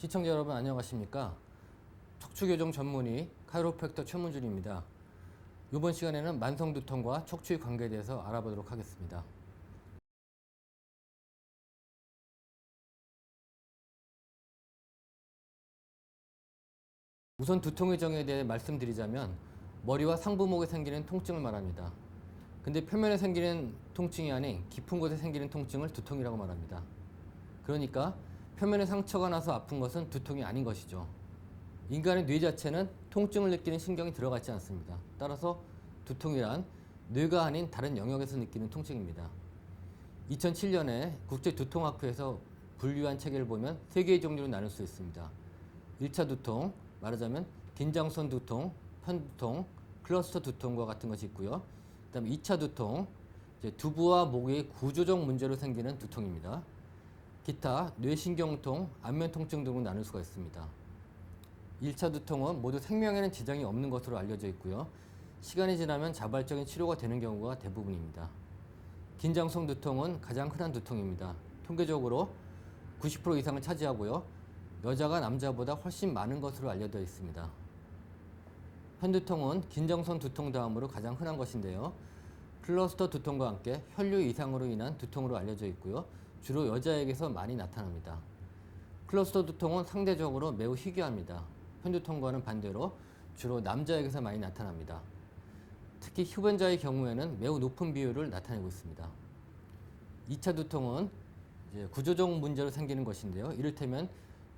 시청자 여러분 안녕하십니까? 척추교정 전문의 카이로프랙터 최문준입니다. 이번 시간에는 만성두통과 척추의 관계에 대해서 알아보도록 하겠습니다. 우선 두통의 정의에 대해 말씀드리자면 머리와 상부목에 생기는 통증을 말합니다. 근데 표면에 생기는 통증이 아닌 깊은 곳에 생기는 통증을 두통이라고 말합니다. 그러니까 표면에 상처가 나서 아픈 것은 두통이 아닌 것이죠. 인간의 뇌 자체는 통증을 느끼는 신경이 들어가지 않습니다. 따라서 두통이란 뇌가 아닌 다른 영역에서 느끼는 통증입니다. 2007년에 국제두통학회에서 분류한 체계를 보면 3개의 종류로 나눌 수 있습니다. 1차 두통, 말하자면 긴장성 두통, 편두통, 클러스터 두통과 같은 것이 있고요. 그 다음에 2차 두통, 두부와 목의 구조적 문제로 생기는 두통입니다. 기타, 뇌신경통, 안면통증 등으로 나눌 수가 있습니다. 1차 두통은 모두 생명에는 지장이 없는 것으로 알려져 있고요. 시간이 지나면 자발적인 치료가 되는 경우가 대부분입니다. 긴장성 두통은 가장 흔한 두통입니다. 통계적으로 90% 이상을 차지하고요. 여자가 남자보다 훨씬 많은 것으로 알려져 있습니다. 편두통은 긴장성 두통 다음으로 가장 흔한 것인데요. 클러스터 두통과 함께 혈류 이상으로 인한 두통으로 알려져 있고요. 주로 여자에게서 많이 나타납니다. 클러스터 두통은 상대적으로 매우 희귀합니다. 편두통과는 반대로 주로 남자에게서 많이 나타납니다. 특히 흡연자의 경우에는 매우 높은 비율을 나타내고 있습니다. 2차 두통은 구조적 문제로 생기는 것인데요. 이를테면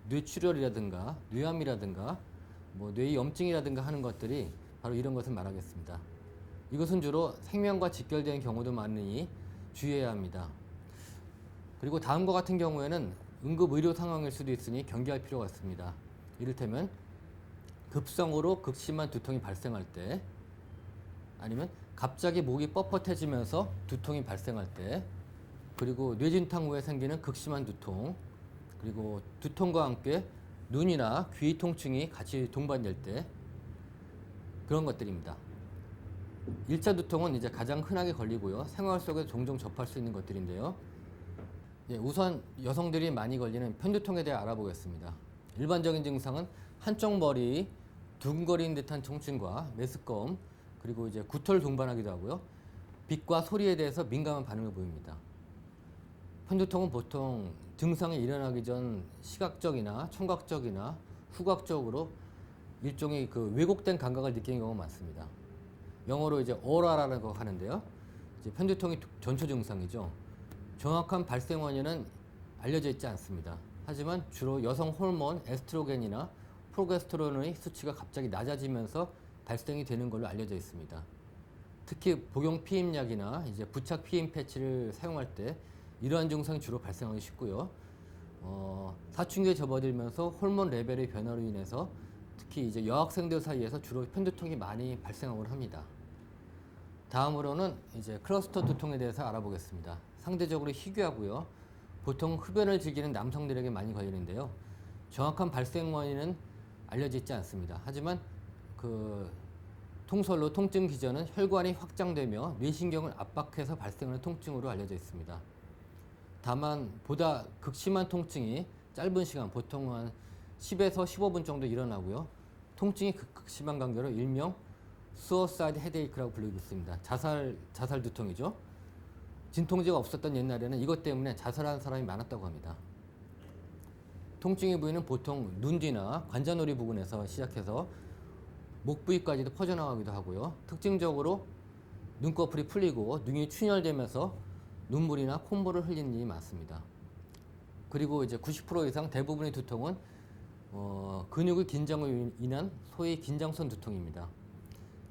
뇌출혈이라든가 뇌암이라든가 뇌의 염증이라든가 하는 것들이 바로 이런 것을 말하겠습니다. 이것은 주로 생명과 직결되는 경우도 많으니 주의해야 합니다. 그리고 다음과 같은 경우에는 응급 의료 상황일 수도 있으니 경계할 필요가 있습니다. 이를테면 급성으로 극심한 두통이 발생할 때, 아니면 갑자기 목이 뻣뻣해지면서 두통이 발생할 때, 그리고 뇌진탕 후에 생기는 극심한 두통, 그리고 두통과 함께 눈이나 귀 통증이 같이 동반될 때, 그런 것들입니다. 1차 두통은 이제 가장 흔하게 걸리고요. 생활 속에 종종 접할 수 있는 것들인데요. 우선 여성들이 많이 걸리는 편두통에 대해 알아보겠습니다. 일반적인 증상은 한쪽 머리 두근거리는 듯한 통증과 메스꺼움, 그리고 구토를 동반하기도 하고요. 빛과 소리에 대해서 민감한 반응을 보입니다. 편두통은 보통 증상이 일어나기 전 시각적이나 청각적이나 후각적으로 일종의 왜곡된 감각을 느끼는 경우가 많습니다. 영어로 오라라고 하는데요. 편두통이 전초 증상이죠. 정확한 발생 원인은 알려져 있지 않습니다. 하지만 주로 여성 호르몬 에스트로겐이나 프로게스테론의 수치가 갑자기 낮아지면서 발생이 되는 걸로 알려져 있습니다. 특히 복용 피임약이나 부착 피임 패치를 사용할 때 이러한 증상이 주로 발생하기 쉽고요. 사춘기에 접어들면서 호르몬 레벨의 변화로 인해서 특히 여학생들 사이에서 주로 편두통이 많이 발생하곤 합니다. 다음으로는 클러스터 두통에 대해서 알아보겠습니다. 상대적으로 희귀하고요. 보통 흡연을 즐기는 남성들에게 많이 걸리는데요. 정확한 발생 원인은 알려져 있지 않습니다. 하지만 통설로 통증 기전은 혈관이 확장되며 뇌신경을 압박해서 발생하는 통증으로 알려져 있습니다. 다만 보다 극심한 통증이 짧은 시간, 보통 한 10에서 15분 정도 일어나고요. 통증이 극심한 관계로 일명 수어사이드 헤데이크라고 불리고 있습니다. 자살 두통이죠. 진통제가 없었던 옛날에는 이것 때문에 자살하는 사람이 많았다고 합니다. 통증의 부위는 보통 눈 뒤나 관자놀이 부근에서 시작해서 목 부위까지도 퍼져나가기도 하고요. 특징적으로 눈꺼풀이 풀리고 눈이 충혈되면서 눈물이나 콧물을 흘리는 일이 많습니다. 그리고 90% 이상 대부분의 두통은 근육의 긴장으로 인한 소위 긴장성 두통입니다.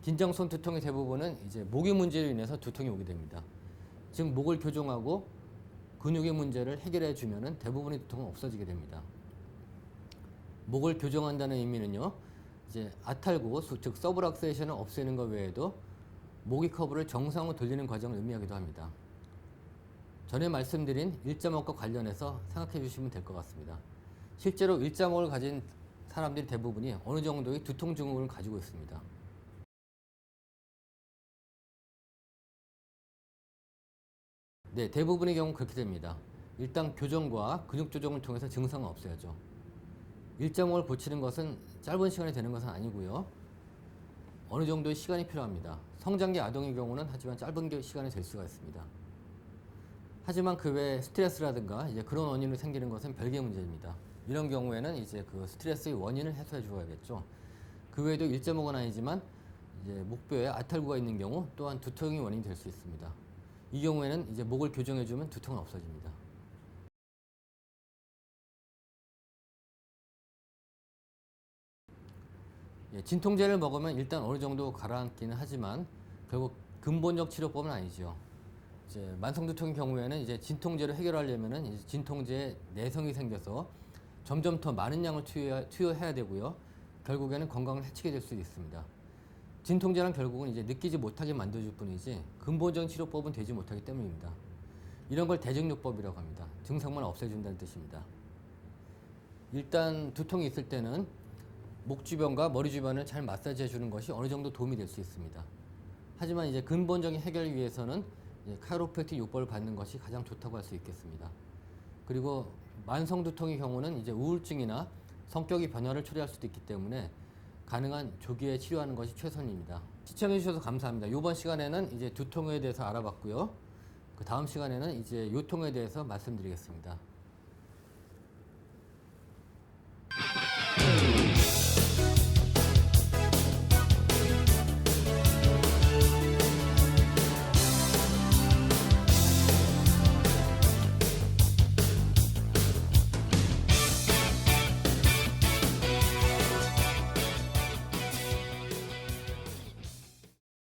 긴장성 두통의 대부분은 목의 문제로 인해서 두통이 오게 됩니다. 즉 목을 교정하고 근육의 문제를 해결해 주면은 대부분의 두통은 없어지게 됩니다. 목을 교정한다는 의미는요, 아탈구, 즉 서브락세이션을 없애는 것 외에도 모기 커브를 정상으로 돌리는 과정을 의미하기도 합니다. 전에 말씀드린 일자목과 관련해서 생각해 주시면 될 것 같습니다. 실제로 일자목을 가진 사람들이 대부분이 어느 정도의 두통 증후군을 가지고 있습니다. 네, 대부분의 경우 그렇게 됩니다. 일단 교정과 근육 조정을 통해서 증상은 없애야죠. 일자목을 고치는 것은 짧은 시간에 되는 것은 아니고요. 어느 정도의 시간이 필요합니다. 성장기 아동의 경우는 하지만 짧은 시간에 될 수가 있습니다. 하지만 그 외에 스트레스라든가 이제 그런 원인으로 생기는 것은 별개의 문제입니다. 이런 경우에는 이제 그 스트레스의 원인을 해소해 주어야겠죠. 그 외에도 일자목은 아니지만 이제 목뼈에 아탈구가 있는 경우 또한 두통이 원인이 될 수 있습니다. 이 경우에는 이제 목을 교정해 주면 두통은 없어집니다. 진통제를 먹으면 일단 어느 정도 가라앉기는 하지만 결국 근본적 치료법은 아니죠. 이제 만성두통의 경우에는 이제 진통제를 해결하려면은 이제 진통제에 내성이 생겨서 점점 더 많은 양을 투여해야 되고요. 결국에는 건강을 해치게 될 수 있습니다. 진통제는 결국은 이제 느끼지 못하게 만들어줄 뿐이지 근본적인 치료법은 되지 못하기 때문입니다. 이런 걸 대증요법이라고 합니다. 증상만 없애준다는 뜻입니다. 일단 두통이 있을 때는 목 주변과 머리 주변을 잘 마사지해 주는 것이 어느 정도 도움이 될 수 있습니다. 하지만 이제 근본적인 해결을 위해서는 카이로프랙틱 요법을 받는 것이 가장 좋다고 할 수 있겠습니다. 그리고 만성 두통의 경우는 이제 우울증이나 성격의 변화를 초래할 수도 있기 때문에 가능한 조기에 치료하는 것이 최선입니다. 시청해 주셔서 감사합니다. 이번 시간에는 이제 두통에 대해서 알아봤고요. 그 다음 시간에는 이제 요통에 대해서 말씀드리겠습니다.